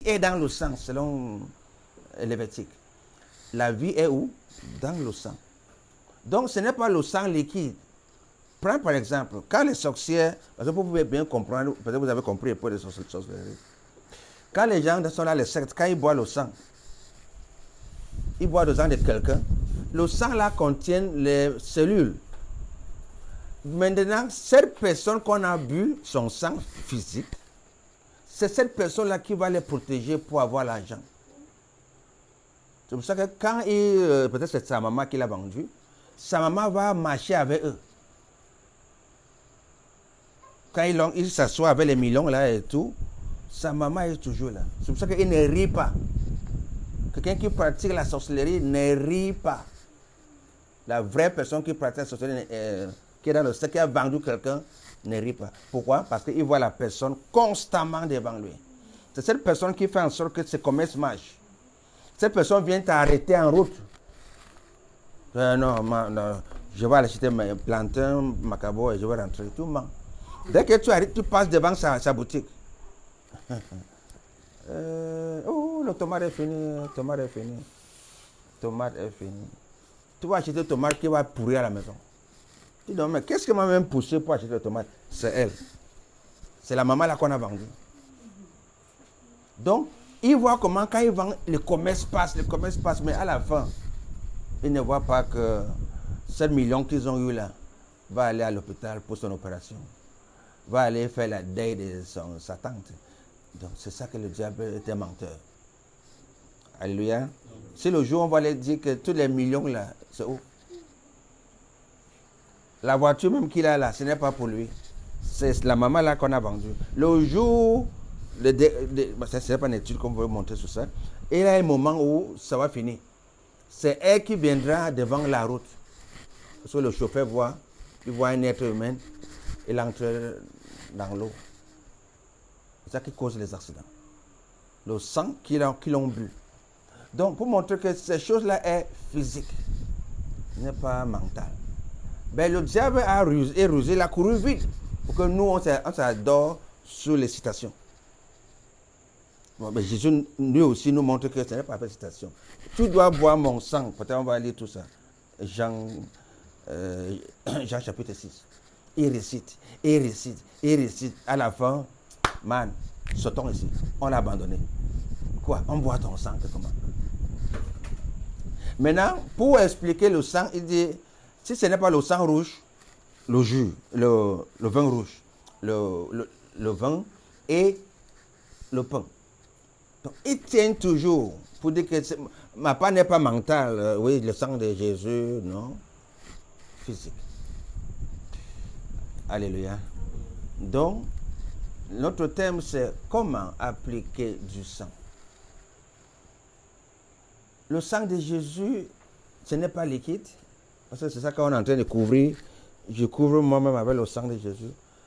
est dans le sang, selon Lévitique. La vie est où? Dans le sang. Donc, ce n'est pas le sang liquide. Prends par exemple, quand les sorcières, parce que vous pouvez bien comprendre, peut-être vous avez compris un peu de sorcellerie. Quand les gens sont là, les sectes, quand ils boivent le sang, ils boivent le sang de quelqu'un, le sang là contient les cellules. Maintenant, cette personne qu'on a bu son sang physique, c'est cette personne-là qui va les protéger pour avoir l'argent. C'est pour ça que quand peut-être c'est sa maman qui l'a vendu, sa maman va marcher avec eux. Quand il s'assoit avec les millions là et tout, sa maman est toujours là. C'est pour ça qu'il ne rit pas. Quelqu'un qui pratique la sorcellerie ne rit pas. La vraie personne qui pratique la sorcellerie, qui est dans le secteur, qui a vendu quelqu'un, ne rit pas. Pourquoi? Parce qu'il voit la personne constamment devant lui. C'est cette personne qui fait en sorte que ce commerce marche. Cette personne vient t'arrêter en route. Non, je vais aller acheter mes plantains, macabo et je vais rentrer. Tout ment. Dès que tu arrives, tu passes devant sa boutique. Le tomate est fini, tomate est fini. Tomate est fini. Tu vas acheter tomate qui va pourrir à la maison. Tu dis, mais qu'est-ce qui m'a même poussé pour acheter le tomate? C'est elle. C'est la maman là qu'on a vendue. Donc, ils voient comment quand ils vendent, le commerce passe, mais à la fin, ils ne voient pas que 7 millions qu'ils ont eu là va aller à l'hôpital pour son opération. Va aller faire la deuil de sa tante. Donc, c'est ça que le diable était menteur. Alléluia. Si le jour on va leur dire que tous les millions là, c'est où? La voiture même qu'il a là, ce n'est pas pour lui. C'est la maman là qu'on a vendue. Le jour, ce n'est pas une étude qu'on veut montrer sur ça. Et il y a un moment où ça va finir. C'est elle qui viendra devant la route. Parce que le chauffeur voit, il voit un être humain, il entre dans l'eau. C'est ça qui cause les accidents. Le sang qu'ils ont bu. Donc, pour montrer que ces choses-là est physique, n'est pas mental. Ben, le diable a rusé, il a couru vite pour que nous, on s'adore sur les citations. Bon, ben, Jésus, lui aussi, nous montre que ce n'est pas une citation. Tu dois boire mon sang. Peut-être on va lire tout ça. Jean chapitre 6. Il récite. À la fin, man, sautons ici. On l'a abandonné. Quoi? On boit ton sang, comment? Maintenant, pour expliquer le sang, il dit, si ce n'est pas le sang rouge, le jus, le vin rouge, le vin et le pain. Donc, il tient toujours pour dire que ma part n'est pas mentale. Oui, le sang de Jésus, non, physique. Alléluia. Donc, notre thème, c'est comment appliquer du sang. Le sang de Jésus, ce n'est pas liquide. Parce que c'est ça qu'on est en train de couvrir. Je couvre moi-même avec le sang de Jésus.